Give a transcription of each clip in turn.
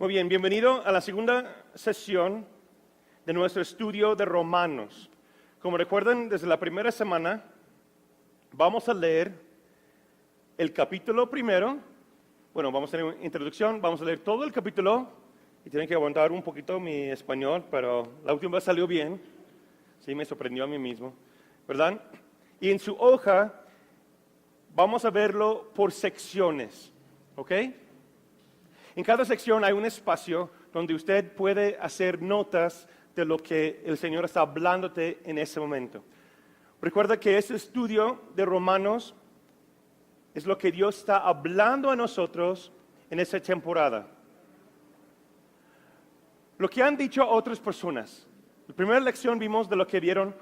Muy bien, bienvenido a la segunda sesión de nuestro estudio de Romanos. Como recuerdan, desde la primera semana vamos a leer el capítulo primero. Bueno, vamos a tener una introducción, vamos a leer todo el capítulo y tienen que aguantar un poquito mi español, pero la última vez salió bien. Sí, me sorprendió a mí mismo, ¿verdad? Y en su hoja vamos a verlo por secciones, ¿ok? En cada sección hay un espacio donde usted puede hacer notas de lo que el Señor está hablándote en ese momento. Recuerda que este estudio de Romanos es lo que Dios está hablando a nosotros en esta temporada. Lo que han dicho otras personas. La primera lección vimos de lo que vieron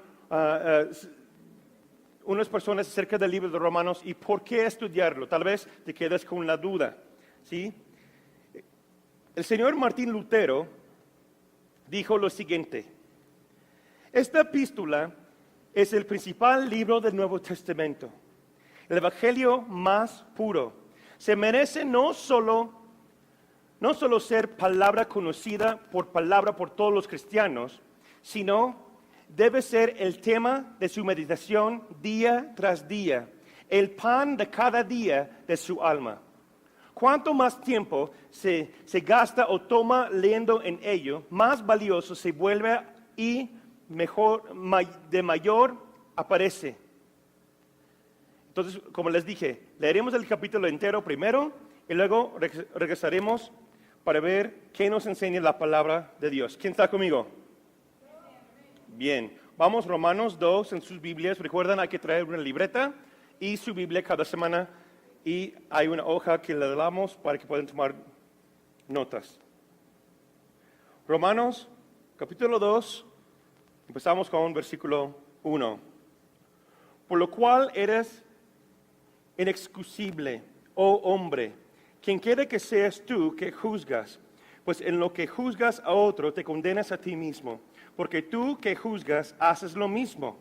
unas personas acerca del libro de Romanos y por qué estudiarlo. Tal vez te quedes con la duda, ¿sí? El señor Martín Lutero dijo lo siguiente: esta epístola es el principal libro del Nuevo Testamento, el evangelio más puro. Se merece no solo ser palabra conocida por todos los cristianos, sino debe ser el tema de su meditación día tras día, el pan de cada día de su alma. Cuanto más tiempo se gasta o toma leyendo en ello, más valioso se vuelve y de mayor aparece. Entonces, como les dije, leeremos el capítulo entero primero y luego regresaremos para ver qué nos enseña la palabra de Dios. ¿Quién está conmigo? Bien, vamos Romanos 2 en sus Biblias. Recuerden, hay que traer una libreta y su Biblia cada semana. Y hay una hoja que le damos para que puedan tomar notas. Romanos, capítulo 2, empezamos con versículo 1. Por lo cual eres inexcusable, oh hombre, quien quiera que seas tú que juzgas, pues en lo que juzgas a otro te condenas a ti mismo, porque tú que juzgas haces lo mismo.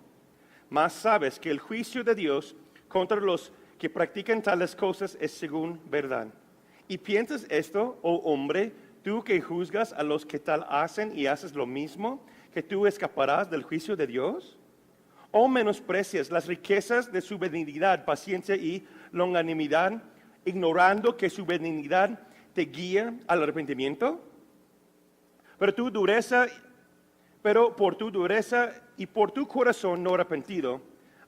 Mas sabes que el juicio de Dios contra los que practican tales cosas es según verdad. ¿Y piensas esto, oh hombre, tú que juzgas a los que tal hacen y haces lo mismo, que tú escaparás del juicio de Dios? ¿O menosprecias las riquezas de su benignidad, paciencia y longanimidad, ignorando que su benignidad te guía al arrepentimiento? Pero por tu dureza y por tu corazón no arrepentido,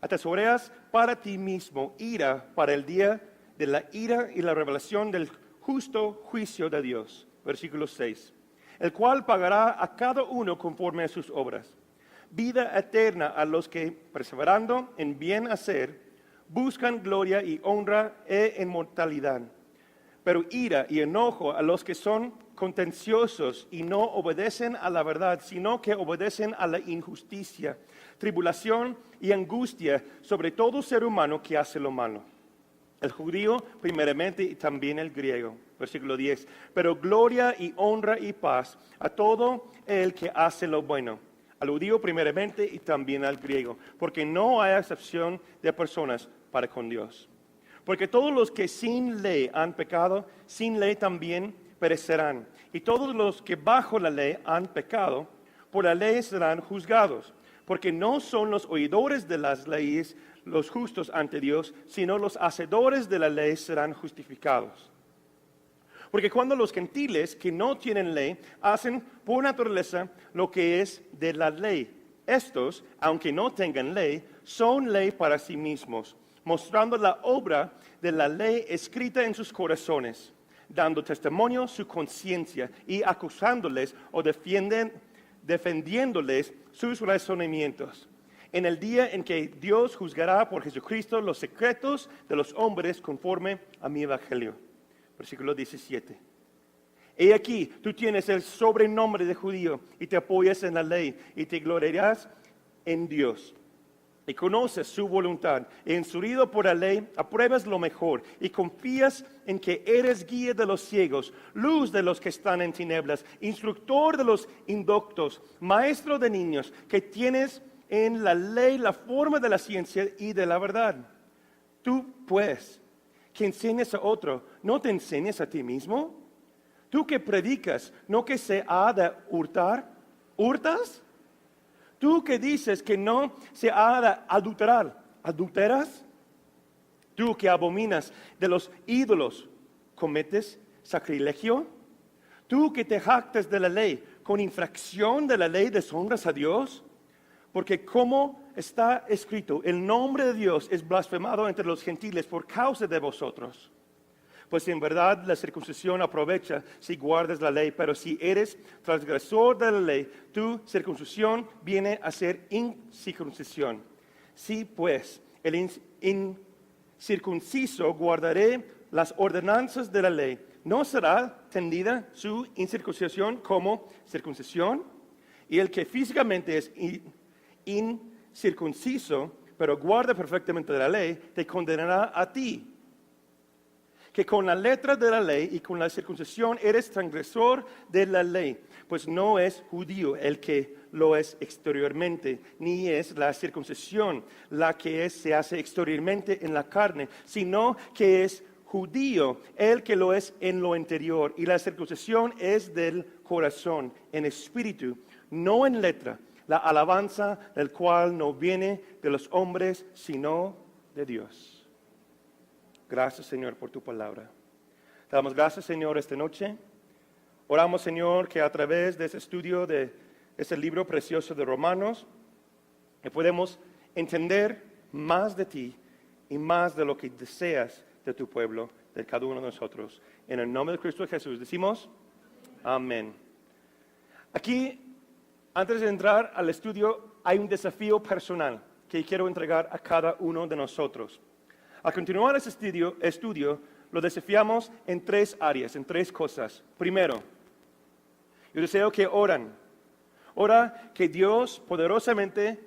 atesoreas para ti mismo ira para el día de la ira y la revelación del justo juicio de Dios. Versículo 6. El cual pagará a cada uno conforme a sus obras. Vida eterna a los que, perseverando en bien hacer, buscan gloria y honra e inmortalidad. Pero ira y enojo a los que son contenciosos y no obedecen a la verdad, sino que obedecen a la injusticia. Tribulación y angustia sobre todo ser humano que hace lo malo. El judío primeramente y también el griego. Versículo 10. Pero gloria y honra y paz a todo el que hace lo bueno. Al judío primeramente y también al griego. Porque no hay excepción de personas para con Dios. Porque todos los que sin ley han pecado, sin ley también perecerán. Y todos los que bajo la ley han pecado, por la ley serán juzgados. Porque no son los oidores de las leyes los justos ante Dios, sino los hacedores de la ley serán justificados. Porque cuando los gentiles que no tienen ley hacen por naturaleza lo que es de la ley, estos, aunque no tengan ley, son ley para sí mismos, mostrando la obra de la ley escrita en sus corazones, dando testimonio su conciencia y acusándoles o defendiéndoles sus razonamientos. En el día en que Dios juzgará por Jesucristo los secretos de los hombres conforme a mi evangelio. Versículo 17. He aquí, tú tienes el sobrenombre de judío y te apoyas en la ley y te gloriarás en Dios. Y conoces su voluntad, e instruido por la ley, apruebas lo mejor, y confías en que eres guía de los ciegos, luz de los que están en tinieblas, instructor de los indoctos, maestro de niños, que tienes en la ley la forma de la ciencia y de la verdad. Tú, pues, que enseñas a otro, ¿no te enseñas a ti mismo? Tú que predicas, no que se ha de hurtar, ¿hurtas? Tú que dices que no se ha de adulterar, ¿adulteras? Tú que abominas de los ídolos, ¿cometes sacrilegio? Tú que te jactas de la ley, con infracción de la ley deshonras a Dios. Porque como está escrito, el nombre de Dios es blasfemado entre los gentiles por causa de vosotros. Pues en verdad la circuncisión aprovecha si guardas la ley, pero si eres transgresor de la ley, tu circuncisión viene a ser incircuncisión. Si pues el incircunciso guardaré las ordenanzas de la ley, ¿no será tendida su incircuncisión como circuncisión? Y el que físicamente es incircunciso, pero guarda perfectamente la ley, te condenará a ti, que con la letra de la ley y con la circuncisión eres transgresor de la ley, pues no es judío el que lo es exteriormente, ni es la circuncisión la que se hace exteriormente en la carne, sino que es judío el que lo es en lo interior, y la circuncisión es del corazón, en espíritu, no en letra, la alabanza del cual no viene de los hombres, sino de Dios. Gracias, Señor, por tu palabra. Te damos gracias, Señor, esta noche. Oramos, Señor, que a través de ese estudio de ese libro precioso de Romanos, que podemos entender más de ti y más de lo que deseas de tu pueblo, de cada uno de nosotros. En el nombre de Cristo Jesús decimos, amén. Aquí, antes de entrar al estudio, hay un desafío personal que quiero entregar a cada uno de nosotros. Al continuar ese estudio, lo desafiamos en 3 áreas, en 3 cosas. Primero, yo deseo que oran. Ora que Dios poderosamente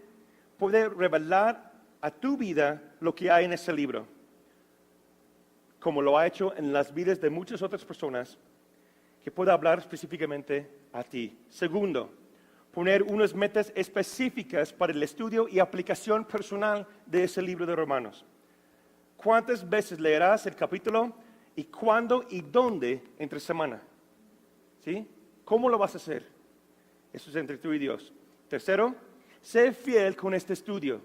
puede revelar a tu vida lo que hay en ese libro, como lo ha hecho en las vidas de muchas otras personas, que pueda hablar específicamente a ti. Segundo, poner unas metas específicas para el estudio y aplicación personal de ese libro de Romanos. ¿Cuántas veces leerás el capítulo y cuándo y dónde entre semana? ¿Sí? ¿Cómo lo vas a hacer? Eso es entre tú y Dios. Tercero, sé fiel con este estudio.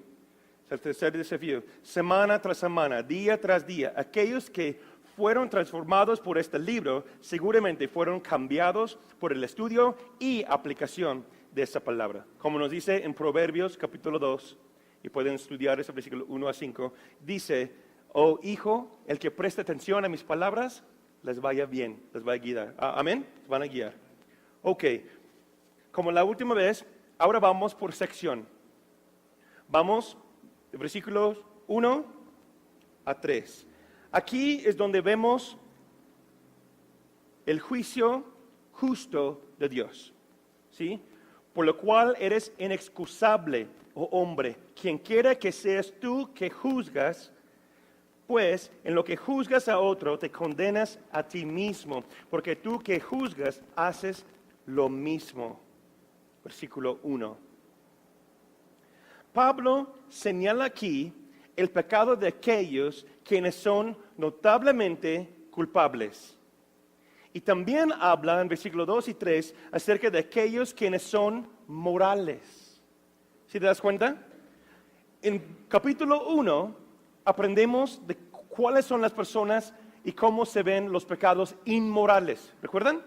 Es el tercer desafío. Semana tras semana, día tras día. Aquellos que fueron transformados por este libro seguramente fueron cambiados por el estudio y aplicación de esa palabra. Como nos dice en Proverbios capítulo 2, y pueden estudiar ese versículo 1 a 5, dice: oh hijo, el que preste atención a mis palabras, les vaya bien, les va a guiar. Amén, les van a guiar. Ok, como la última vez, ahora vamos por sección. Vamos de versículos 1 a 3. Aquí es donde vemos el juicio justo de Dios, ¿sí? Por lo cual eres inexcusable, oh hombre, quien quiera que seas tú que juzgas, pues en lo que juzgas a otro te condenas a ti mismo, porque tú que juzgas haces lo mismo. Versículo 1. Pablo señala aquí el pecado de aquellos quienes son notablemente culpables. Y también habla en versículo 2 y 3 acerca de aquellos quienes son morales. ¿Sí te das cuenta? En capítulo 1 aprendemos de cuáles son las personas y cómo se ven los pecados inmorales. ¿Recuerdan?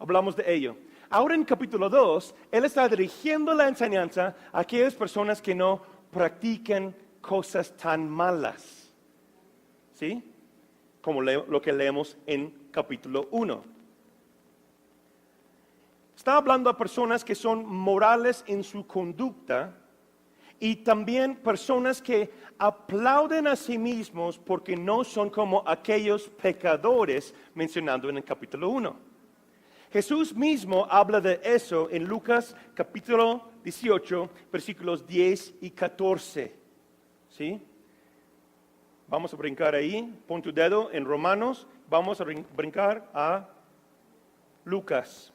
Hablamos de ello. Ahora en capítulo 2, él está dirigiendo la enseñanza a aquellas personas que no practican cosas tan malas. ¿Sí? Como lo que leemos en capítulo 1. Está hablando a personas que son morales en su conducta y también personas que aplauden a sí mismos porque no son como aquellos pecadores mencionados en el capítulo 1. Jesús mismo habla de eso en Lucas capítulo 18, versículos 10 y 14. ¿Sí? Vamos a brincar ahí, pon tu dedo en Romanos, vamos a brincar a Lucas.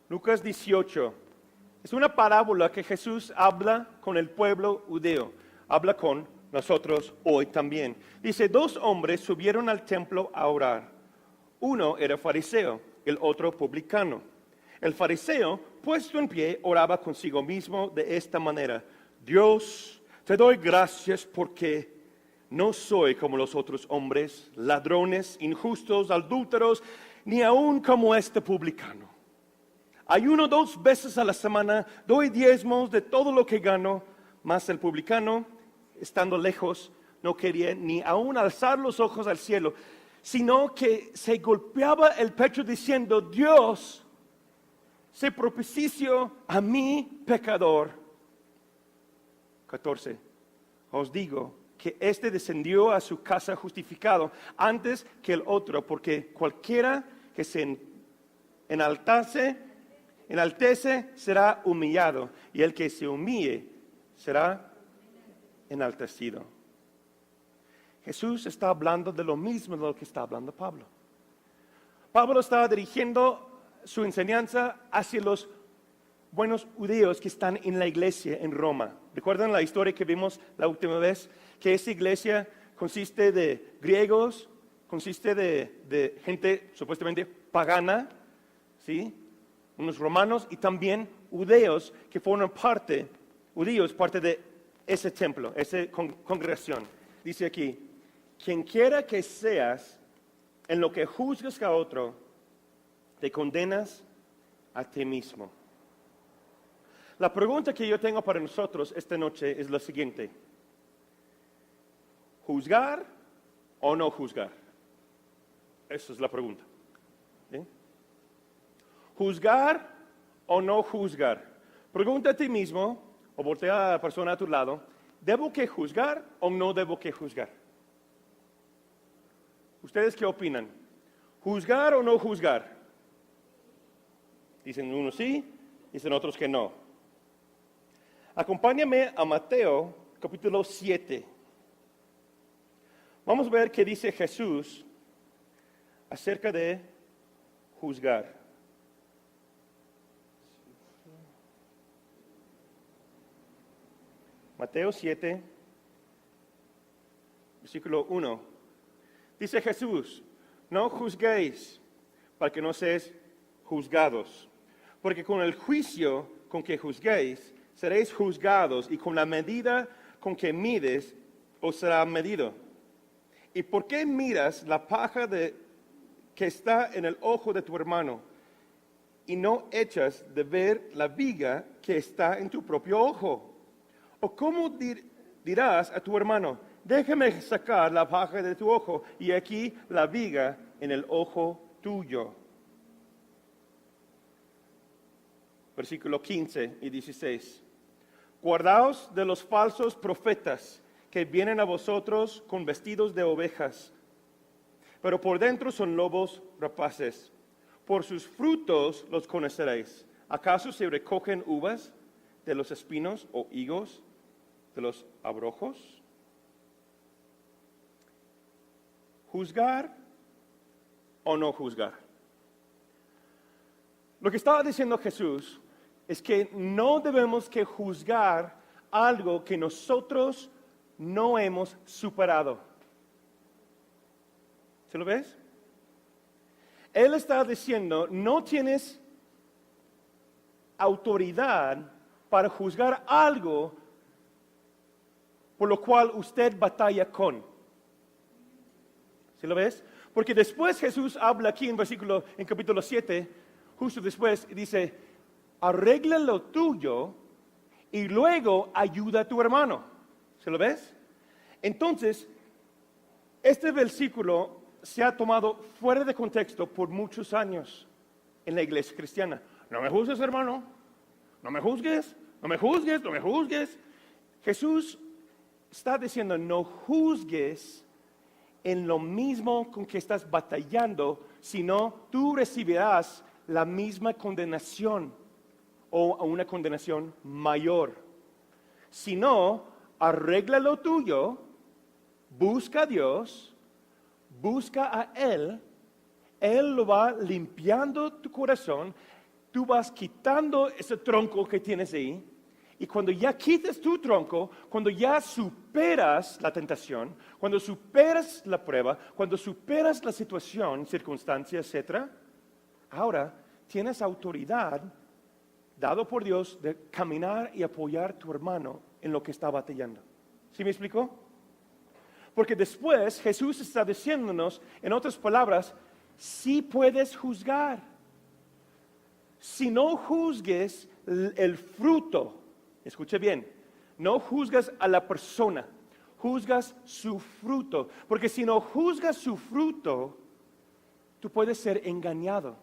Lucas 18. Es una parábola que Jesús habla con el pueblo judío, habla con nosotros hoy también. Dice, 2 hombres subieron al templo a orar. Uno era fariseo, el otro publicano. El fariseo, puesto en pie, oraba consigo mismo de esta manera: Dios, te doy gracias porque no soy como los otros hombres, ladrones, injustos, adúlteros, ni aun como este publicano. Ayuno 2 veces a la semana, doy diezmos de todo lo que gano. Mas el publicano, estando lejos, no quería ni aun alzar los ojos al cielo, sino que se golpeaba el pecho diciendo: Dios, sé propicio a mí, pecador. 14. Os digo que éste descendió a su casa justificado antes que el otro, porque cualquiera que se enaltece será humillado, y el que se humille será enaltecido. Jesús está hablando de lo mismo de lo que está hablando Pablo. Pablo está dirigiendo su enseñanza hacia los buenos judíos que están en la iglesia en Roma. ¿Recuerdan la historia que vimos la última vez? Que esa iglesia consiste de griegos, consiste de gente supuestamente pagana, ¿sí? Unos romanos y también judíos que forman parte de ese templo, esa congregación. Dice aquí: quien quiera que seas en lo que juzgas a otro, te condenas a ti mismo. La pregunta que yo tengo para nosotros esta noche es la siguiente: ¿juzgar o no juzgar? Esa es la pregunta. ¿Sí? ¿Juzgar o no juzgar? Pregunta a ti mismo, o voltea a la persona a tu lado: ¿debo que juzgar o no debo que juzgar? ¿Ustedes qué opinan? ¿Juzgar o no juzgar? Dicen unos sí, dicen otros que no. Acompáñame a Mateo, capítulo 7. Vamos a ver qué dice Jesús acerca de juzgar. Mateo 7, versículo 1. Dice Jesús: no juzguéis para que no seáis juzgados, porque con el juicio con que juzguéis seréis juzgados, y con la medida con que mides os será medido. ¿Y por qué miras la paja que está en el ojo de tu hermano, y no echas de ver la viga que está en tu propio ojo? ¿O cómo dirás a tu hermano: déjame sacar la paja de tu ojo, y aquí la viga en el ojo tuyo? Versículo 15 y 16. Guardaos de los falsos profetas que vienen a vosotros con vestidos de ovejas, pero por dentro son lobos rapaces. Por sus frutos los conoceréis. ¿Acaso se recogen uvas de los espinos o higos de los abrojos? ¿Juzgar o no juzgar? Lo que estaba diciendo Jesús es que no debemos que juzgar algo que nosotros no hemos superado. ¿Se lo ves? Él está diciendo: no tienes autoridad para juzgar algo por lo cual usted batalla con. ¿Se lo ves? Porque después Jesús habla aquí en capítulo 7, justo después, dice: arregla lo tuyo y luego ayuda a tu hermano. ¿Se lo ves? Entonces, este versículo se ha tomado fuera de contexto por muchos años en la iglesia cristiana. No me juzgues, hermano. No me juzgues. No me juzgues. No me juzgues. Jesús está diciendo: no juzgues en lo mismo con que estás batallando, sino tú recibirás la misma condenación o una condenación mayor. Si no, arregla lo tuyo, busca a Dios, busca a Él lo va limpiando tu corazón, tú vas quitando ese tronco que tienes ahí, Y cuando ya quites tu tronco, cuando ya superas la tentación, cuando superas la prueba, cuando superas la situación, circunstancia, etc., ahora tienes autoridad dado por Dios de caminar y apoyar a tu hermano en lo que está batallando. ¿Sí me explicó? Porque después Jesús está diciéndonos, en otras palabras, sí puedes juzgar. Si no juzgues el fruto, escuche bien, no juzgas a la persona, juzgas su fruto. Porque si no juzgas su fruto, tú puedes ser engañado.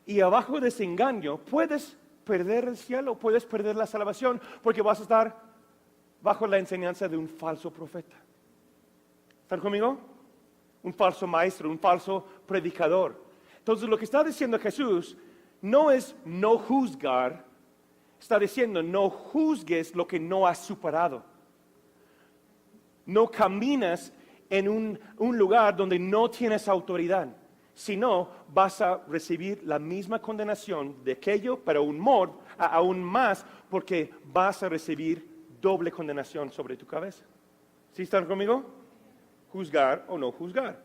Y abajo de ese engaño puedes perder el cielo, puedes perder la salvación, porque vas a estar bajo la enseñanza de un falso profeta. ¿Están conmigo? Un falso maestro, un falso predicador. Entonces lo que está diciendo Jesús no es no juzgar, está diciendo no juzgues lo que no has superado. No caminas en un lugar donde no tienes autoridad, sino vas a recibir la misma condenación de aquello, pero aún más, porque vas a recibir doble condenación sobre tu cabeza. ¿Sí están conmigo? Juzgar o no juzgar.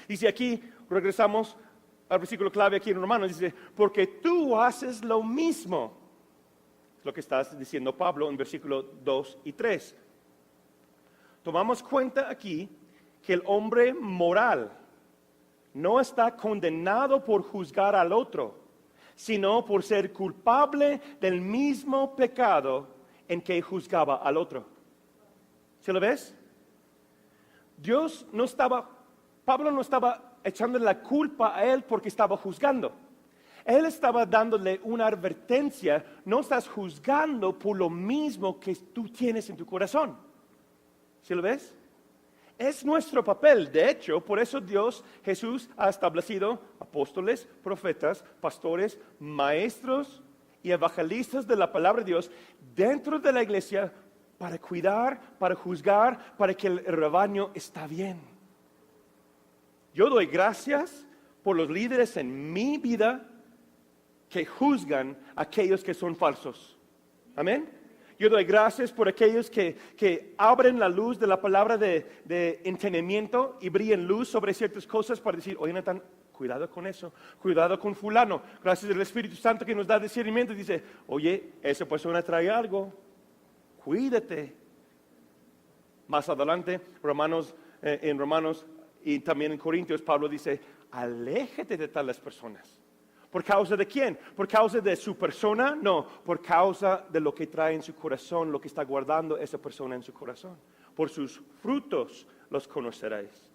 Dice aquí, regresamos al versículo clave aquí en Romanos, dice, porque tú haces lo mismo. Es lo que está diciendo Pablo en versículos 2 y 3. Tomamos cuenta aquí que el hombre moral no está condenado por juzgar al otro, sino por ser culpable del mismo pecado en que juzgaba al otro. ¿Se lo ves? Pablo no estaba echándole la culpa a él porque estaba juzgando. Él estaba dándole una advertencia, no estás juzgando por lo mismo que tú tienes en tu corazón. ¿Sí lo ves? Es nuestro papel. De hecho, por eso Jesús ha establecido apóstoles, profetas, pastores, maestros y evangelistas de la palabra de Dios dentro de la iglesia para cuidar, para juzgar, para que el rebaño está bien. Yo doy gracias por los líderes en mi vida que juzgan a aquellos que son falsos. Amén. Yo doy gracias por aquellos que abren la luz de la palabra de entendimiento y brillan luz sobre ciertas cosas para decir, oye Natán, cuidado con eso, cuidado con fulano. Gracias al Espíritu Santo que nos da discernimiento y dice, oye, esa persona trae algo, cuídate. Más adelante, en Romanos y también en Corintios, Pablo dice, aléjate de tales personas. ¿Por causa de quién? ¿Por causa de su persona? No, por causa de lo que trae en su corazón, lo que está guardando esa persona en su corazón. Por sus frutos los conoceréis.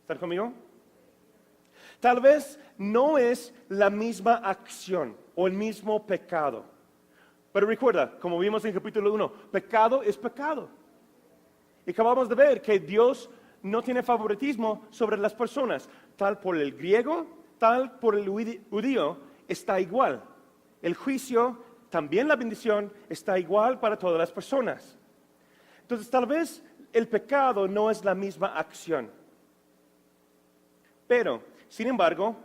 ¿Están conmigo? Tal vez no es la misma acción o el mismo pecado. Pero recuerda, como vimos en capítulo 1, pecado es pecado. Y acabamos de ver que Dios no tiene favoritismo sobre las personas, tal por el griego, tal por el judío, está igual. El juicio, también la bendición, está igual para todas las personas. Entonces, tal vez el pecado no es la misma acción. Pero, sin embargo,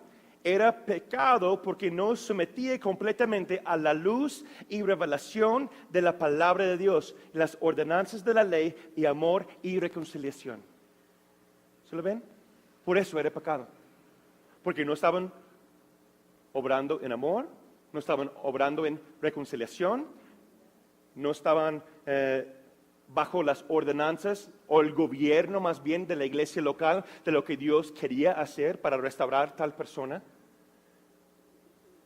era pecado porque no sometía completamente a la luz y revelación de la palabra de Dios, las ordenanzas de la ley y amor y reconciliación. ¿Se lo ven? Por eso era pecado. Porque no estaban obrando en amor, no estaban obrando en reconciliación, no estaban bajo las ordenanzas o el gobierno más bien de la iglesia local de lo que Dios quería hacer para restaurar tal persona.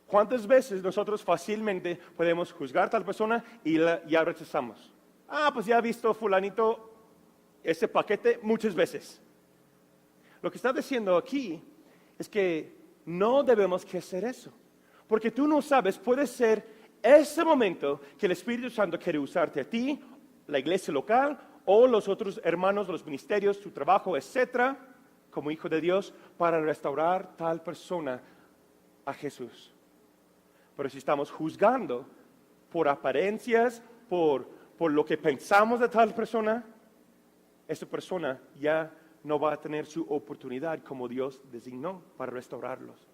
¿Cuántas veces nosotros fácilmente podemos juzgar a tal persona y ya rechazamos? Pues ya he visto fulanito ese paquete muchas veces. Lo que está diciendo aquí es que no debemos que hacer eso. Porque tú no sabes, puede ser ese momento que el Espíritu Santo quiere usarte a ti, la iglesia local, o los otros hermanos, los ministerios, tu trabajo, etcétera, como hijo de Dios, para restaurar tal persona a Jesús. Pero si estamos juzgando por apariencias, por lo que pensamos de tal persona, esa persona ya no va a tener su oportunidad como Dios designó para restaurarlos.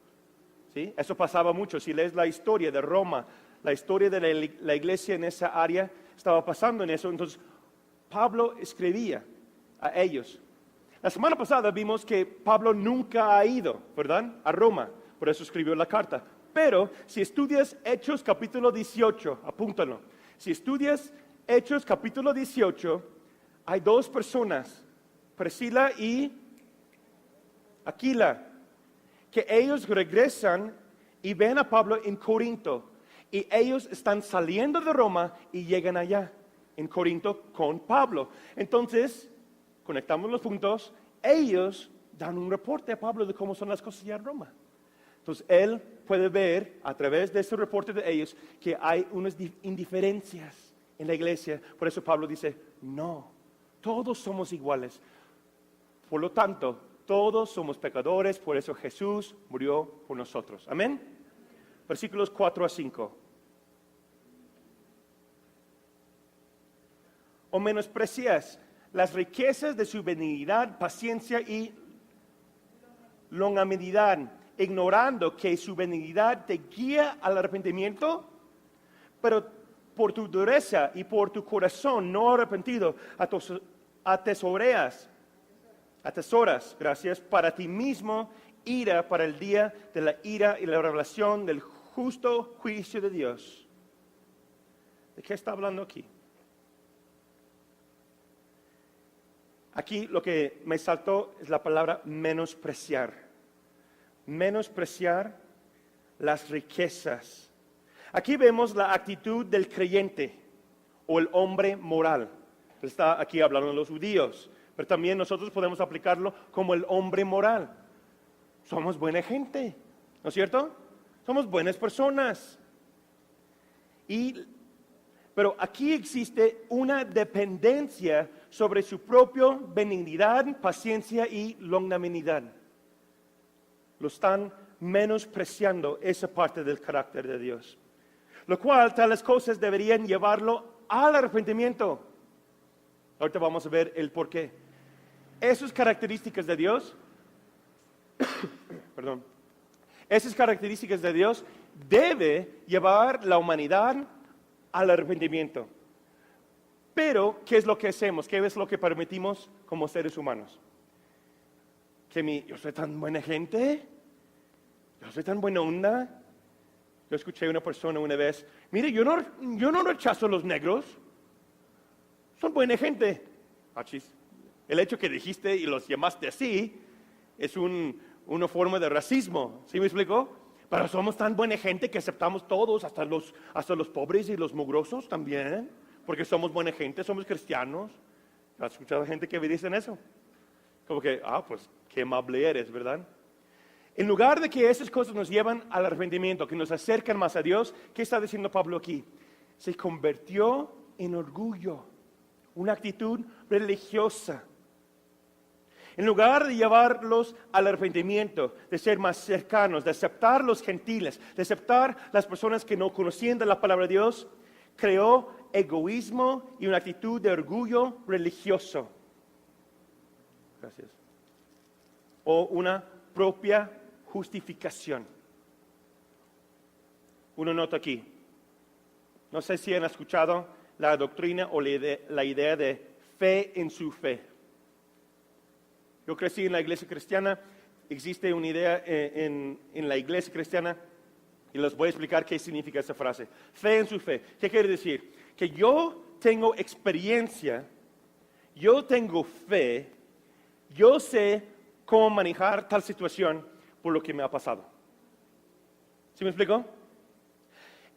¿Sí? Eso pasaba mucho. Si lees la historia de Roma, la historia de la iglesia en esa área estaba pasando en eso. Entonces, Pablo escribía a ellos. La semana pasada vimos que Pablo nunca ha ido, ¿verdad?, a Roma. Por eso escribió la carta. Pero si estudias Hechos capítulo 18, apúntalo. Si estudias Hechos capítulo 18, hay dos personas, Priscila y Aquila, que ellos regresan y ven a Pablo en Corinto. Y ellos están saliendo de Roma y llegan allá, en Corinto, con Pablo. Entonces, conectamos los puntos, ellos dan un reporte a Pablo de cómo son las cosas ya en Roma. Entonces, él puede ver a través de ese reporte de ellos que hay unas indiferencias en la iglesia. Por eso Pablo dice, no, todos somos iguales. Por lo tanto, todos somos pecadores, por eso Jesús murió por nosotros. Amén. Versículos 4 a 5. ¿O menosprecias las riquezas de su benignidad, paciencia y longanimidad, ignorando que su benignidad te guía al arrepentimiento? Pero por tu dureza y por tu corazón no arrepentido, atesoras, para ti mismo ira para el día de la ira y la revelación del justo juicio de Dios. ¿De qué está hablando aquí? Aquí lo que me saltó es la palabra menospreciar. Menospreciar las riquezas. Aquí vemos la actitud del creyente o el hombre moral. Está aquí hablando de los judíos, pero también nosotros podemos aplicarlo como el hombre moral. Somos buena gente, ¿no es cierto? Somos buenas personas. Pero aquí existe una dependencia sobre su propia benignidad, paciencia y longanimidad. Lo están menospreciando esa parte del carácter de Dios. Lo cual, tales cosas deberían llevarlo al arrepentimiento. Ahorita vamos a ver el por qué. Esas características de Dios, esas características de Dios debe llevar la humanidad al arrepentimiento. Pero, ¿qué es lo que hacemos? ¿Qué es lo que permitimos como seres humanos? Yo soy tan buena gente, yo soy tan buena onda. Yo escuché a una persona una vez, mire, yo no rechazo a los negros, son buena gente. Achis. El hecho que dijiste y los llamaste así es una forma de racismo, ¿sí me explico? Pero somos tan buena gente que aceptamos todos, hasta los pobres y los mugrosos también, porque somos buena gente, somos cristianos. ¿Has escuchado gente que me dicen eso? Como que, pues qué amable eres, ¿verdad? En lugar de que esas cosas nos llevan al arrepentimiento, que nos acercan más a Dios, ¿qué está diciendo Pablo aquí? Se convirtió en orgullo, una actitud religiosa. En lugar de llevarlos al arrepentimiento, de ser más cercanos, de aceptar los gentiles, de aceptar las personas que no conocían de la palabra de Dios, creó egoísmo y una actitud de orgullo religioso. Gracias. O una propia justificación. Una nota aquí. No sé si han escuchado la doctrina o la idea de fe en su fe. Yo crecí en la iglesia cristiana. Existe una idea en la iglesia cristiana y les voy a explicar qué significa esa frase. Fe en su fe. ¿Qué quiere decir? Que yo tengo experiencia, yo tengo fe, yo sé cómo manejar tal situación por lo que me ha pasado. ¿Sí me explico?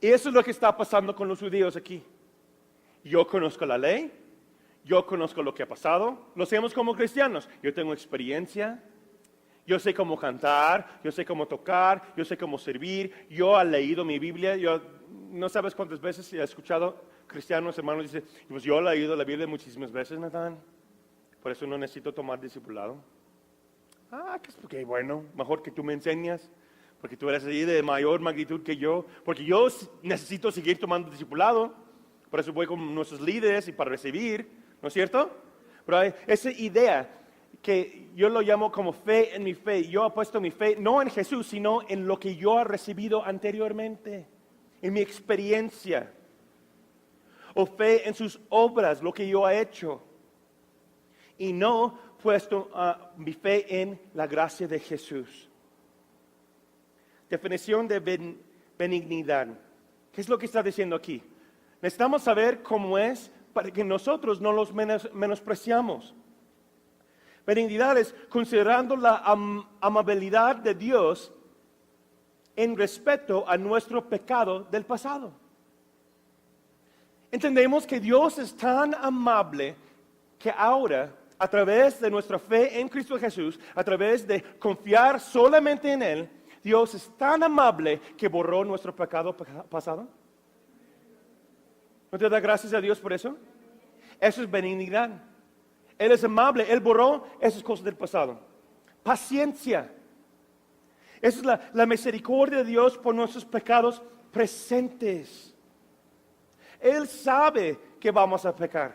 Y eso es lo que está pasando con los judíos aquí. Yo conozco la ley, yo conozco lo que ha pasado, lo hacemos como cristianos. Yo tengo experiencia, yo sé cómo cantar, yo sé cómo tocar, yo sé cómo servir, yo he leído mi Biblia, no sabes cuántas veces he escuchado cristianos, hermanos, dicen, pues yo he leído la Biblia muchísimas veces, Natán, por eso no necesito tomar discipulado. Que bueno, mejor que tú me enseñas, porque tú eres así de mayor magnitud que yo, porque yo necesito seguir tomando discipulado, por eso voy con nuestros líderes y para recibir, ¿no es cierto? Pero hay esa idea que yo lo llamo como fe en mi fe. Yo he puesto mi fe no en Jesús, sino en lo que yo he recibido anteriormente, en mi experiencia, o fe en sus obras, lo que yo he hecho, y no puesto mi fe en la gracia de Jesús. Definición de benignidad. ¿Qué es lo que está diciendo aquí? Necesitamos saber cómo es para que nosotros no los menospreciamos. Benignidad es considerando la amabilidad de Dios en respeto a nuestro pecado del pasado. Entendemos que Dios es tan amable que ahora, a través de nuestra fe en Cristo Jesús, a través de confiar solamente en Él, Dios es tan amable que borró nuestro pecado pasado. ¿No te da gracias a Dios por eso? Eso es benignidad. Él es amable, Él borró esas cosas del pasado. Paciencia. Esa es la misericordia de Dios por nuestros pecados presentes. Él sabe que vamos a pecar.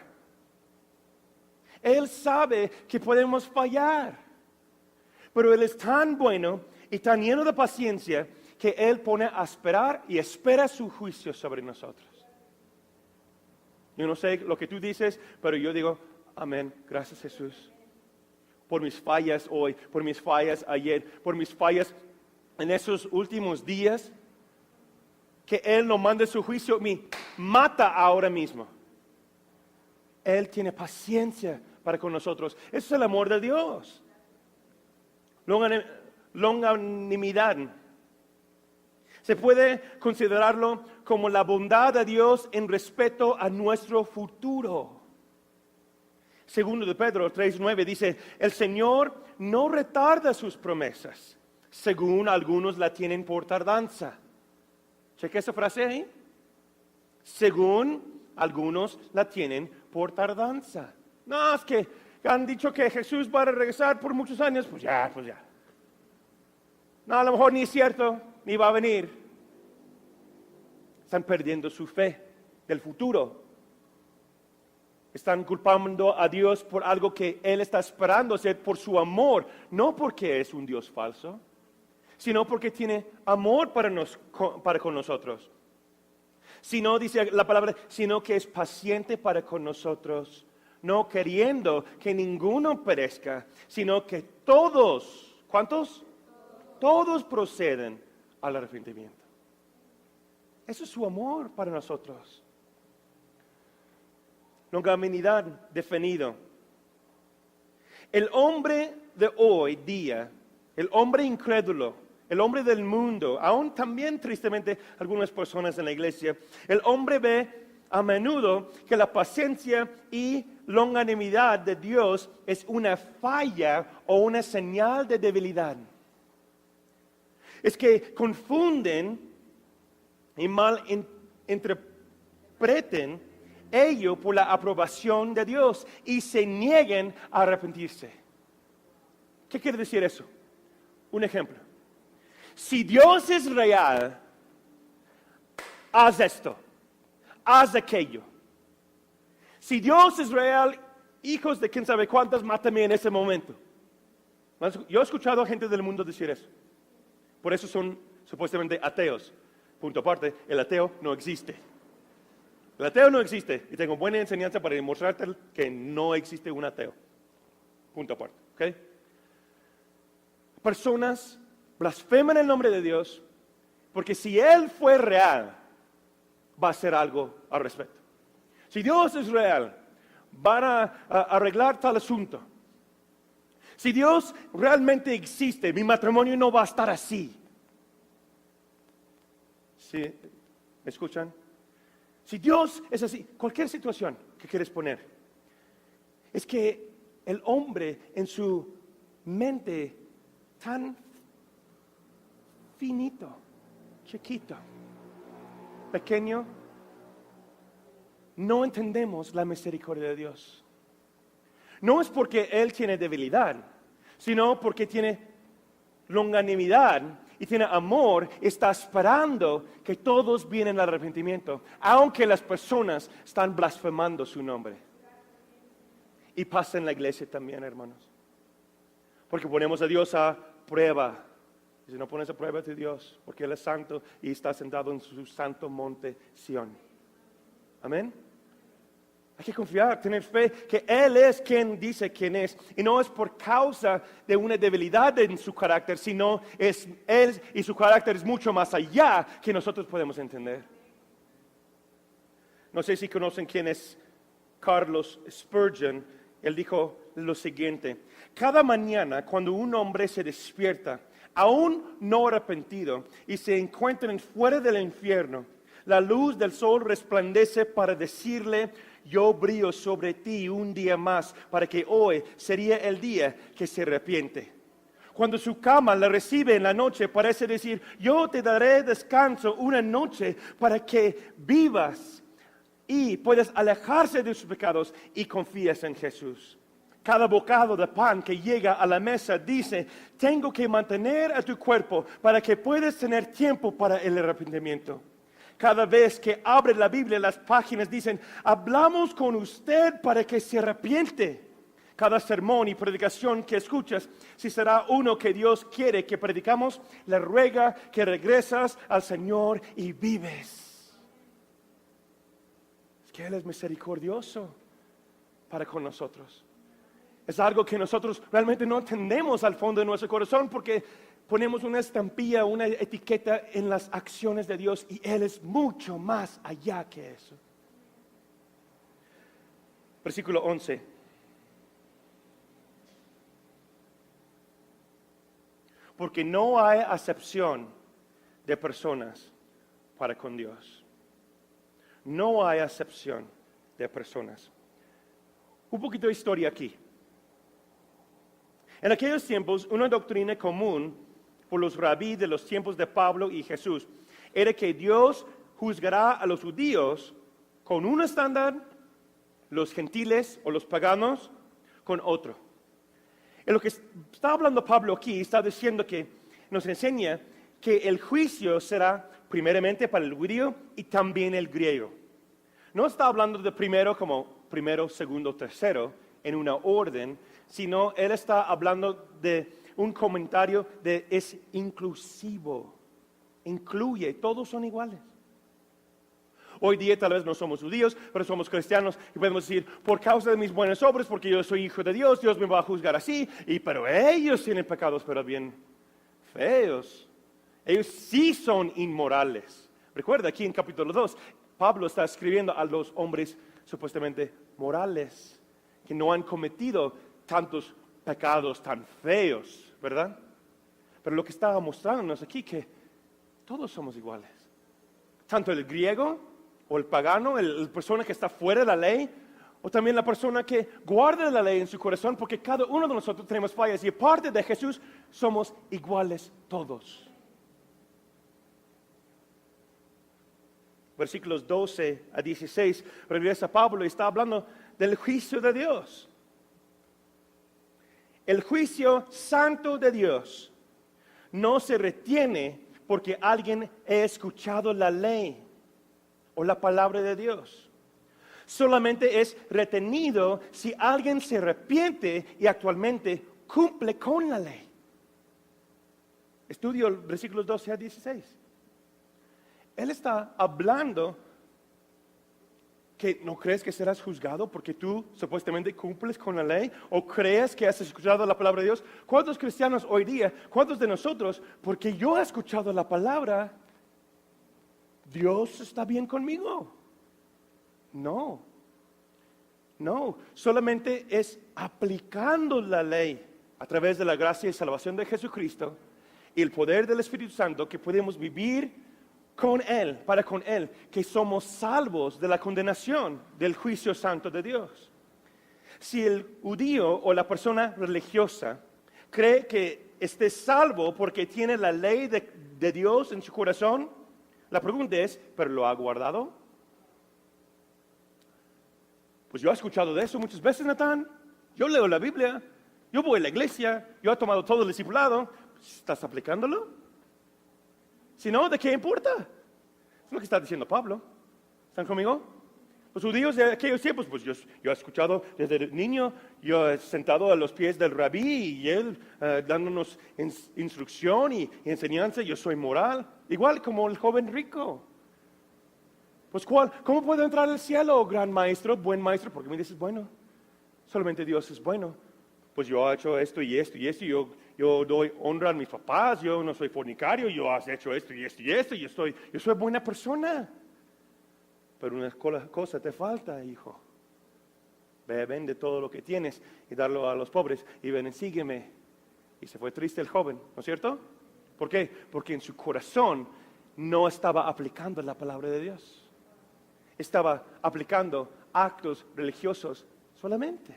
Él sabe que podemos fallar. Pero Él es tan bueno y tan lleno de paciencia que Él pone a esperar y espera su juicio sobre nosotros. Yo no sé lo que tú dices, pero yo digo, amén, gracias Jesús. Por mis fallas hoy, por mis fallas ayer, por mis fallas en esos últimos días, que Él no mande su juicio, me mata ahora mismo. Él tiene paciencia para con nosotros. Eso es el amor de Dios. Longanimidad. Se puede considerarlo como la bondad de Dios en respeto a nuestro futuro. Segundo de Pedro 3:9 dice, el Señor no retarda sus promesas, según algunos la tienen por tardanza. ¿Cheque esa frase ahí? Según algunos la tienen por tardanza. No, es que han dicho que Jesús va a regresar por muchos años, pues ya. No, a lo mejor ni es cierto, ni va a venir. Están perdiendo su fe del futuro. Están culpando a Dios por algo que Él está esperando hacer por su amor, no porque es un Dios falso, sino porque tiene amor para con nosotros. Sino, dice la palabra, sino que es paciente para con nosotros, no queriendo que ninguno perezca, sino que todos, ¿cuántos? Todos proceden al arrepentimiento. Eso es su amor para nosotros. Longanimidad definido. El hombre de hoy día, el hombre incrédulo, el hombre del mundo, aún también tristemente algunas personas en la iglesia, el hombre ve a menudo que la paciencia y longanimidad de Dios es una falla o una señal de debilidad. Es que confunden y malinterpreten ello por la aprobación de Dios y se nieguen a arrepentirse. ¿Qué quiere decir eso? Un ejemplo. Si Dios es real, haz esto, haz aquello. Si Dios es real, hijos de quién sabe cuántas, mátame en ese momento. Yo he escuchado a gente del mundo decir eso. Por eso son supuestamente ateos. Punto aparte, el ateo no existe. El ateo no existe. Y tengo buena enseñanza para demostrarte que no existe un ateo. Punto aparte. ¿Ok? Personas blasfeman el nombre de Dios porque si Él fue real, va a hacer algo al respecto. Si Dios es real, van a arreglar tal asunto. Si Dios realmente existe, mi matrimonio no va a estar así. ¿Sí? ¿Me escuchan? Si Dios es así, cualquier situación que quieres poner, es que el hombre en su mente tan finito, chiquito, pequeño, no entendemos la misericordia de Dios. No es porque Él tiene debilidad, sino porque tiene longanimidad y tiene amor, está esperando que todos vienen al arrepentimiento, aunque las personas están blasfemando su nombre. Y pasa en la iglesia también, hermanos. Porque ponemos a Dios a prueba Y si no pones a prueba a tu Dios, porque Él es santo y está sentado en su santo monte Sión. Amén. Hay que confiar, tener fe que Él es quien dice quién es. Y no es por causa de una debilidad en su carácter, sino es Él y su carácter es mucho más allá que nosotros podemos entender. No sé si conocen quién es Carlos Spurgeon. Él dijo lo siguiente: cada mañana cuando un hombre se despierta, aún no arrepentido, y se encuentra fuera del infierno, la luz del sol resplandece para decirle: yo brillo sobre ti un día más, para que hoy sería el día que se arrepiente. Cuando su cama la recibe en la noche, parece decir: yo te daré descanso una noche para que vivas y puedas alejarse de sus pecados y confíes en Jesús. Cada bocado de pan que llega a la mesa dice: tengo que mantener a tu cuerpo para que puedas tener tiempo para el arrepentimiento. Cada vez que abre la Biblia, las páginas dicen: hablamos con usted para que se arrepiente. Cada sermón y predicación que escuchas, si será uno que Dios quiere que predicamos, le ruega que regresas al Señor y vives. Es que Él es misericordioso para con nosotros. Es algo que nosotros realmente no entendemos al fondo de nuestro corazón, porque ponemos una estampilla, una etiqueta en las acciones de Dios, y Él es mucho más allá que eso. Versículo 11. Porque no hay acepción de personas para con Dios. No hay acepción de personas. Un poquito de historia aquí. En aquellos tiempos, una doctrina común por los rabí de los tiempos de Pablo y Jesús era que Dios juzgará a los judíos con un estándar, los gentiles o los paganos con otro. En lo que está hablando Pablo aquí, está diciendo que nos enseña que el juicio será primeramente para el judío y también el griego. No está hablando de primero como primero, segundo, tercero en una orden, sino él está hablando de un comentario de es inclusivo, incluye, todos son iguales. Hoy día tal vez no somos judíos, pero somos cristianos y podemos decir: por causa de mis buenas obras, porque yo soy hijo de Dios, Dios me va a juzgar así, pero ellos tienen pecados, pero bien feos. Ellos sí son inmorales. Recuerda, aquí en capítulo 2, Pablo está escribiendo a los hombres supuestamente morales, que no han cometido tantos pecados tan feos, ¿verdad? Pero lo que está mostrándonos aquí que todos somos iguales. Tanto el griego o el pagano, la persona que está fuera de la ley, o también la persona que guarda la ley en su corazón, porque cada uno de nosotros tenemos fallas y aparte de Jesús somos iguales todos. Versículos 12 a 16, regresa Pablo y está hablando del juicio de Dios. El juicio santo de Dios no se retiene porque alguien ha escuchado la ley o la palabra de Dios. Solamente es retenido si alguien se arrepiente y actualmente cumple con la ley. Estudio versículos 12 a 16. Él está hablando que no crees que serás juzgado porque tú supuestamente cumples con la ley, o crees que has escuchado la palabra de Dios. ¿Cuántos cristianos hoy día, cuántos de nosotros, porque yo he escuchado la palabra, Dios está bien conmigo? No, solamente es aplicando la ley a través de la gracia y salvación de Jesucristo y el poder del Espíritu Santo que podemos vivir con Él, para con Él, que somos salvos de la condenación del juicio santo de Dios. Si el judío o la persona religiosa cree que esté salvo porque tiene la ley de Dios en su corazón, la pregunta es: ¿pero lo ha guardado? Pues yo he escuchado de eso muchas veces, Natán. Yo leo la Biblia, yo voy a la iglesia, yo he tomado todo el discipulado. ¿Estás aplicándolo? Si no, ¿de qué importa? Es lo que está diciendo Pablo. ¿Están conmigo? Los judíos de aquellos tiempos, pues yo he escuchado desde niño, yo he sentado a los pies del rabí y él dándonos instrucción y enseñanza, yo soy moral, igual como el joven rico. Pues ¿cómo puedo entrar al cielo, gran maestro, buen maestro? Porque me dices, bueno, solamente Dios es bueno. Pues yo he hecho esto y esto y esto, y yo doy honra a mis papás, yo no soy fornicario, yo he hecho esto y esto y esto, y yo soy buena persona. Pero una cosa te falta, hijo. Ve, vende todo lo que tienes y darlo a los pobres y ven, sígueme. Y se fue triste el joven, ¿no es cierto? ¿Por qué? Porque en su corazón no estaba aplicando la palabra de Dios. Estaba aplicando actos religiosos solamente.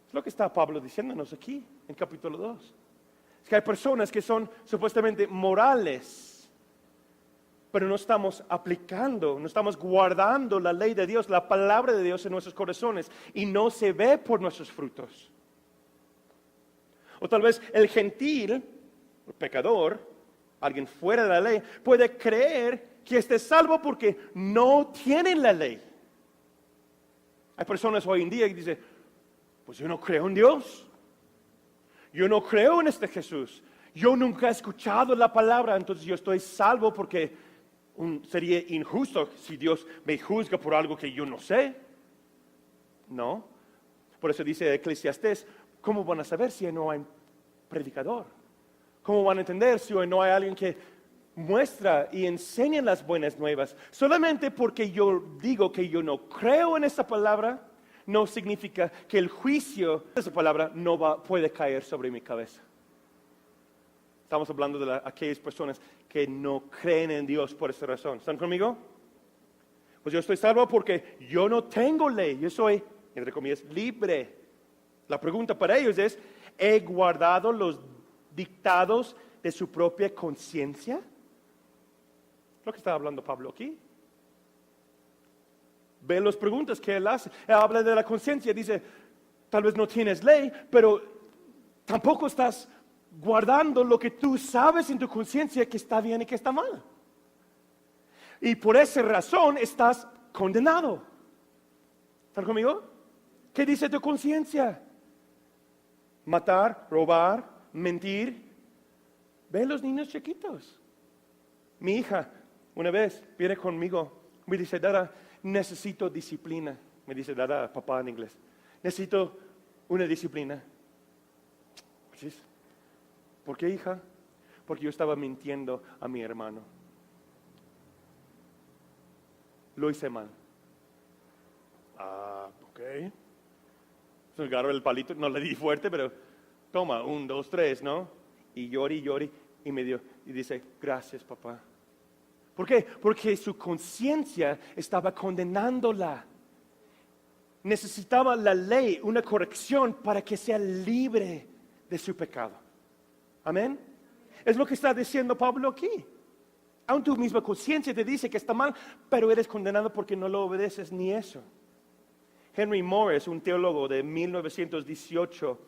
Es lo que está Pablo diciéndonos aquí en capítulo 2. Es que hay personas que son supuestamente morales, pero no estamos aplicando, no estamos guardando la ley de Dios, la palabra de Dios en nuestros corazones, y no se ve por nuestros frutos. O tal vez el gentil, el pecador, alguien fuera de la ley, puede creer que esté salvo porque no tienen la ley. Hay personas hoy en día que dicen, pues yo no creo en Dios, yo no creo en este Jesús, yo nunca he escuchado la palabra, entonces yo estoy salvo porque sería injusto si Dios me juzga por algo que yo no sé. No. Por eso dice Eclesiastés, ¿cómo van a saber si no hay predicador? ¿Cómo van a entender si no hay alguien que muestra y enseña las buenas nuevas? Solamente porque yo digo que yo no creo en esa palabra, no significa que el juicio de esa palabra no puede caer sobre mi cabeza. Estamos hablando de aquellas personas que no creen en Dios por esa razón. ¿Están conmigo? Pues yo estoy salvo porque yo no tengo ley. Yo soy, entre comillas, libre. La pregunta para ellos es, ¿he guardado los dictados de su propia conciencia? Lo que está hablando Pablo aquí. Ve las preguntas que él hace. Él habla de la conciencia. Dice, tal vez no tienes ley, pero tampoco estás guardando lo que tú sabes en tu conciencia que está bien y que está mal. Y por esa razón estás condenado. ¿Están conmigo? ¿Qué dice tu conciencia? Matar, robar, mentir. Ve los niños chiquitos. Mi hija, una vez, viene conmigo, me dice, Dada, necesito disciplina. Me dice, Dada, papá en inglés. Necesito una disciplina. ¿Por qué, hija? Porque yo estaba mintiendo a mi hermano. Lo hice mal. Ok. Se agarró el palito, no le di fuerte, pero toma, 1, 2, 3, ¿no? Y llori, y me dio, y dice, gracias, papá. ¿Por qué? Porque su conciencia estaba condenándola. Necesitaba la ley, una corrección para que sea libre de su pecado. Amén. Es lo que está diciendo Pablo aquí. Aún tu misma conciencia te dice que está mal, pero eres condenado porque no lo obedeces ni eso. Henry Morris, un teólogo de 1918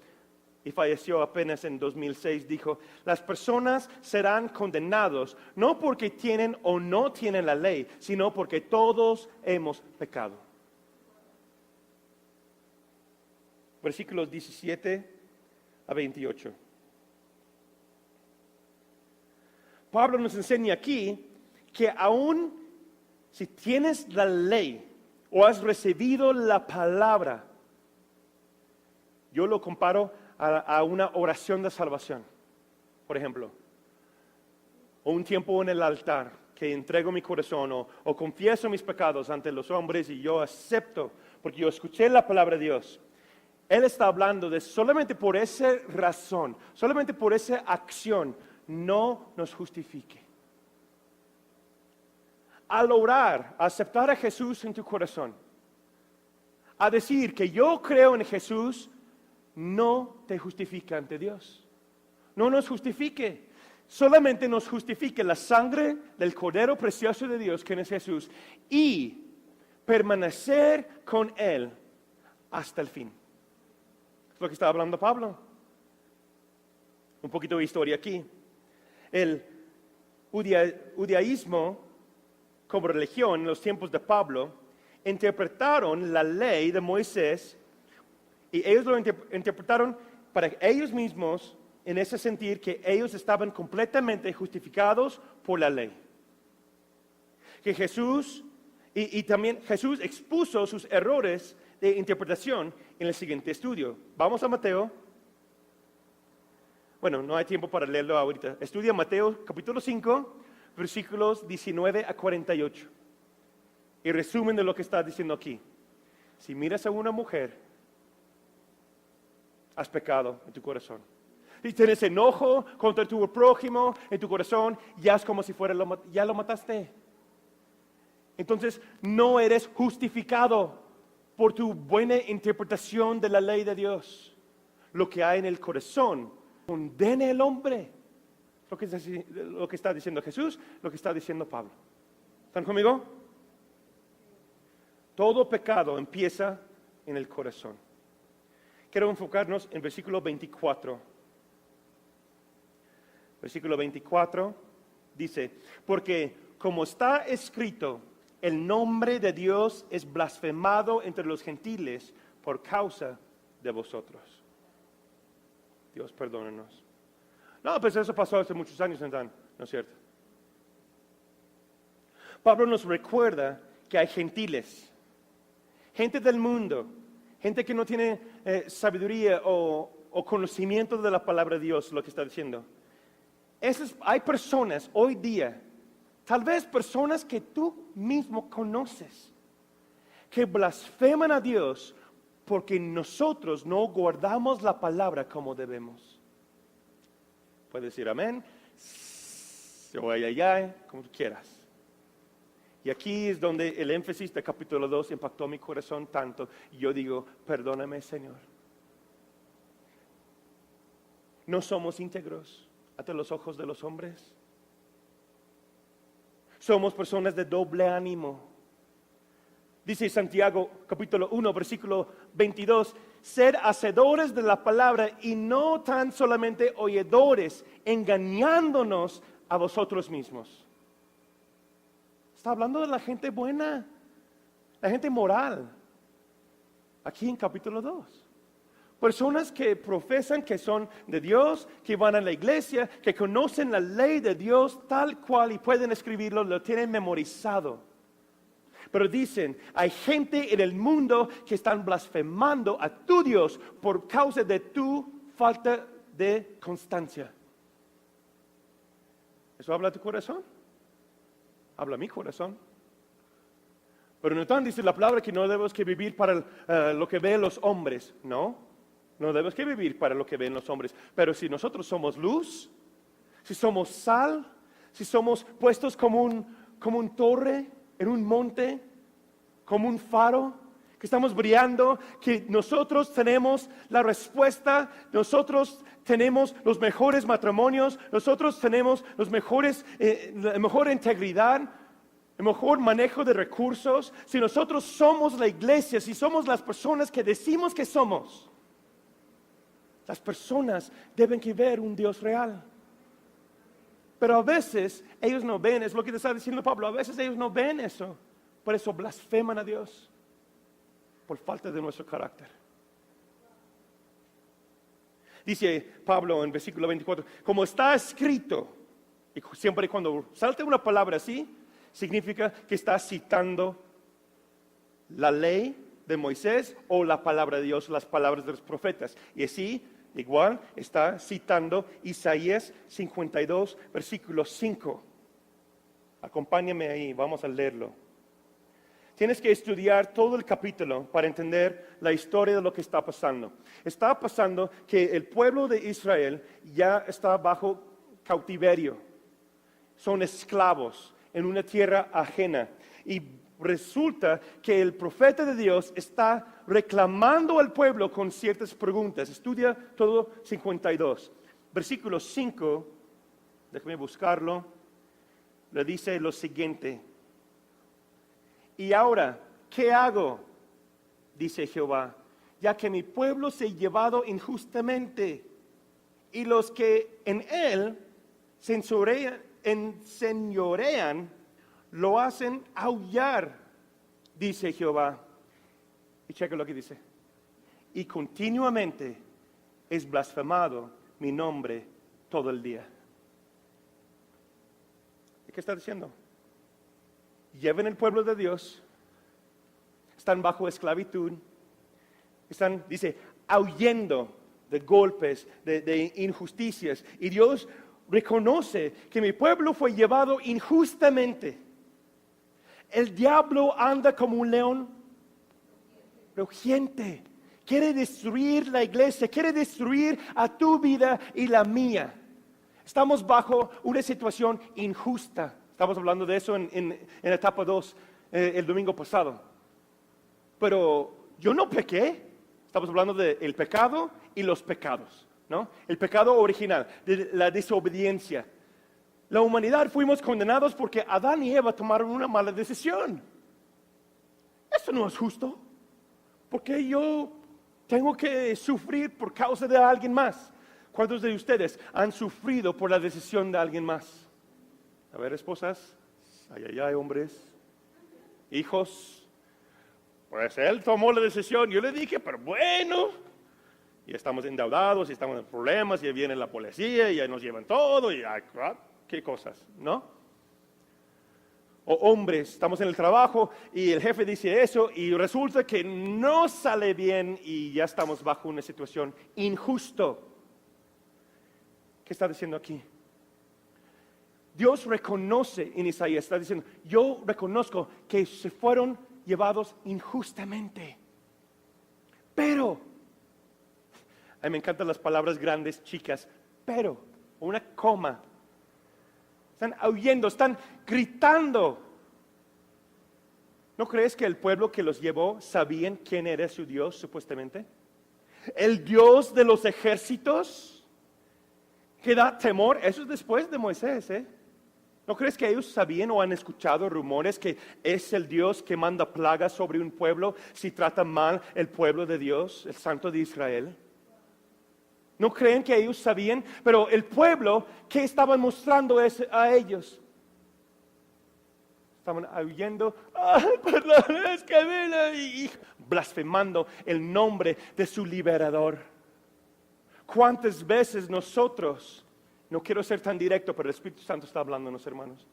y falleció apenas en 2006, dijo, las personas serán condenados no porque tienen o no tienen la ley, sino porque todos hemos pecado. Versículos 17 a 28. Pablo nos enseña aquí que aún si tienes la ley o has recibido la palabra, yo lo comparo a una oración de salvación, por ejemplo, o un tiempo en el altar que entrego mi corazón o confieso mis pecados ante los hombres y yo acepto, porque yo escuché la palabra de Dios. Él está hablando de solamente por esa razón, solamente por esa acción, no nos justifique. Al orar, a aceptar a Jesús en tu corazón, a decir que yo creo en Jesús, no te justifica ante Dios. No nos justifique. Solamente nos justifique la sangre del Cordero Precioso de Dios, que es Jesús, y permanecer con Él hasta el fin. Es lo que está hablando Pablo. Un poquito de historia aquí. El judaísmo como religión en los tiempos de Pablo interpretaron la ley de Moisés y ellos lo interpretaron para ellos mismos en ese sentido que ellos estaban completamente justificados por la ley. Que Jesús, y también Jesús expuso sus errores de interpretación en el siguiente estudio. Vamos a Mateo. Bueno, no hay tiempo para leerlo ahorita. Estudia Mateo capítulo 5, versículos 19 a 48. Y resumen de lo que está diciendo aquí. Si miras a una mujer, has pecado en tu corazón. Si tienes enojo contra tu prójimo en tu corazón, ya es como si ya lo mataste. Entonces, no eres justificado por tu buena interpretación de la ley de Dios. Lo que hay en el corazón condena al hombre. Lo que está diciendo Jesús, lo que está diciendo Pablo. ¿Están conmigo? Todo pecado empieza en el corazón. Quiero enfocarnos en versículo 24. Versículo 24 dice, porque como está escrito, el nombre de Dios es blasfemado entre los gentiles por causa de vosotros. Dios perdónenos. No, pues eso pasó hace muchos años, ¿no es cierto? Pablo nos recuerda que hay gentiles, gente del mundo, gente que no tiene sabiduría o conocimiento de la palabra de Dios, lo que está diciendo. Hay personas hoy día, tal vez personas que tú mismo conoces, que blasfeman a Dios porque nosotros no guardamos la palabra como debemos. Puedes decir amén, o ay, como tú quieras. Y aquí es donde el énfasis del capítulo 2 impactó mi corazón tanto. Y yo digo, perdóname, Señor. No somos íntegros ante los ojos de los hombres. Somos personas de doble ánimo. Dice Santiago, capítulo 1, versículo 22, ser hacedores de la palabra y no tan solamente oidores, engañándonos a vosotros mismos. Está hablando de la gente buena, la gente moral. Aquí en capítulo 2. Personas que profesan que son de Dios, que van a la iglesia, que conocen la ley de Dios tal cual y pueden escribirlo, lo tienen memorizado. Pero dicen, hay gente en el mundo que están blasfemando a tu Dios por causa de tu falta de constancia. ¿Eso habla tu corazón? Habla mi corazón. Pero no tan dice la palabra que no debemos que vivir para lo que ven los hombres. No debemos que vivir para lo que ven los hombres. Pero si nosotros somos luz, si somos sal, si somos puestos como un torre en un monte, como un faro, que estamos brillando, que nosotros tenemos la respuesta, nosotros tenemos los mejores matrimonios, nosotros tenemos la mejor integridad, el mejor manejo de recursos. Si nosotros somos la iglesia, si somos las personas que decimos que somos, las personas deben que ver un Dios real. Pero a veces ellos no ven, es lo que te está diciendo Pablo, a veces ellos no ven eso, por eso blasfeman a Dios, por falta de nuestro carácter. Dice Pablo en versículo 24, como está escrito, y siempre cuando salte una palabra así, significa que está citando la ley de Moisés o la palabra de Dios, las palabras de los profetas. Y así, igual, está citando Isaías 52, versículo 5. Acompáñame ahí, vamos a leerlo. Tienes que estudiar todo el capítulo para entender la historia de lo que está pasando. Está pasando que el pueblo de Israel ya está bajo cautiverio. Son esclavos en una tierra ajena. Y resulta que el profeta de Dios está reclamando al pueblo con ciertas preguntas. Estudia todo 52. Versículo 5, déjame buscarlo, le dice lo siguiente. Y ahora, ¿qué hago? Dice Jehová, ya que mi pueblo se ha llevado injustamente y los que en él se enseñorean lo hacen aullar dice Jehová, y checa lo que dice, y continuamente es blasfemado mi nombre todo el día. ¿Y qué está diciendo? Lleven el pueblo de Dios, están bajo esclavitud, están, dice, huyendo de golpes, de injusticias, y Dios reconoce que mi pueblo fue llevado injustamente. El diablo anda como un león rugiente, quiere destruir la iglesia, quiere destruir a tu vida y la mía. Estamos bajo una situación injusta. Estamos hablando de eso en etapa 2 el domingo pasado. Pero yo no pequé. Estamos hablando del pecado y los pecados, ¿no? El pecado original, de la desobediencia. La humanidad fuimos condenados porque Adán y Eva tomaron una mala decisión. Esto no es justo. Porque yo tengo que sufrir por causa de alguien más. ¿Cuántos de ustedes han sufrido por la decisión de alguien más? A ver, esposas, ay, hombres, hijos. Pues él tomó la decisión, yo le dije, pero bueno, y estamos endeudados, y estamos en problemas, y viene la policía, y ya nos llevan todo, y qué cosas, ¿no? O hombres, estamos en el trabajo, y el jefe dice eso, y resulta que no sale bien, y ya estamos bajo una situación injusta. ¿Qué está diciendo aquí? Dios reconoce en Isaías, está diciendo, yo reconozco que se fueron llevados injustamente. Pero, a mí me encantan las palabras grandes, chicas, pero, una coma. Están huyendo, están gritando. ¿No crees que el pueblo que los llevó sabían quién era su Dios, supuestamente? El Dios de los ejércitos, que da temor. Eso es después de Moisés, ¿eh? ¿No crees que ellos sabían o han escuchado rumores que es el Dios que manda plagas sobre un pueblo si trata mal el pueblo de Dios, el Santo de Israel? ¿No creen que ellos sabían? Pero el pueblo, ¿qué estaban mostrando a ellos? Estaban huyendo, perdón, es que vine, y blasfemando el nombre de su liberador. ¿Cuántas veces nosotros, no quiero ser tan directo, pero el Espíritu Santo está hablándonos, hermanos?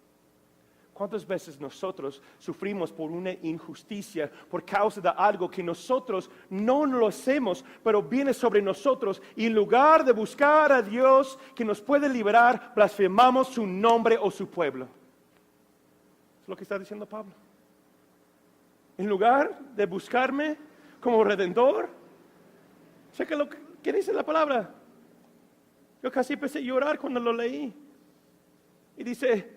¿Cuántas veces nosotros sufrimos por una injusticia, por causa de algo que nosotros no lo hacemos, pero viene sobre nosotros, y en lugar de buscar a Dios que nos puede liberar, blasfemamos su nombre o su pueblo? Es lo que está diciendo Pablo. En lugar de buscarme como redentor, checa lo que dice la palabra. Yo casi empecé a llorar cuando lo leí. Y dice,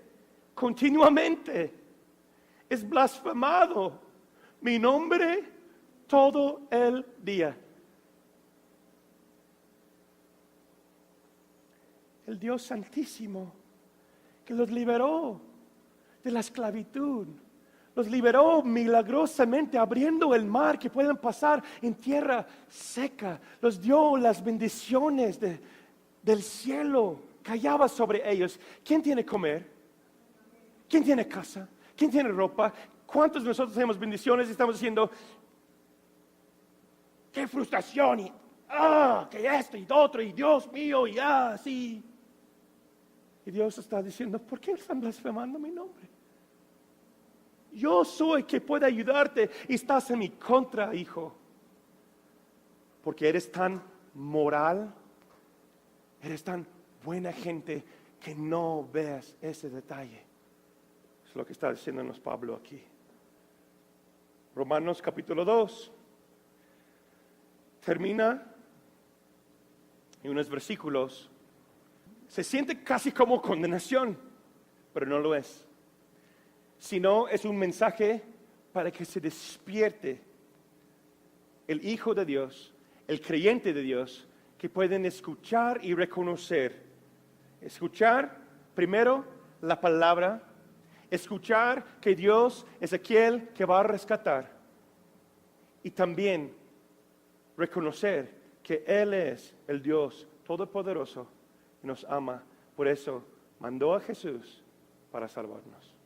continuamente es blasfemado mi nombre todo el día. El Dios Santísimo que los liberó de la esclavitud, los liberó milagrosamente abriendo el mar que pueden pasar en tierra seca, los dio las bendiciones del cielo, cayaba sobre ellos. ¿Quién tiene comer? ¿Quién tiene casa? ¿Quién tiene ropa? ¿Cuántos de nosotros tenemos bendiciones y estamos diciendo, qué frustración, y que esto y lo otro, y Dios mío, y así? Y Dios está diciendo, ¿por qué están blasfemando mi nombre? Yo soy que puede ayudarte y estás en mi contra, hijo. Porque eres tan moral, eres tan buena gente que no veas ese detalle. Es lo que está diciéndonos Pablo aquí. Romanos capítulo 2 termina en unos versículos. Se siente casi como condenación, pero no lo es. Sino es un mensaje para que se despierte el Hijo de Dios, el creyente de Dios, que pueden escuchar y reconocer. Escuchar primero la palabra, escuchar que Dios es aquel que va a rescatar, y también reconocer que Él es el Dios todopoderoso y nos ama. Por eso mandó a Jesús para salvarnos.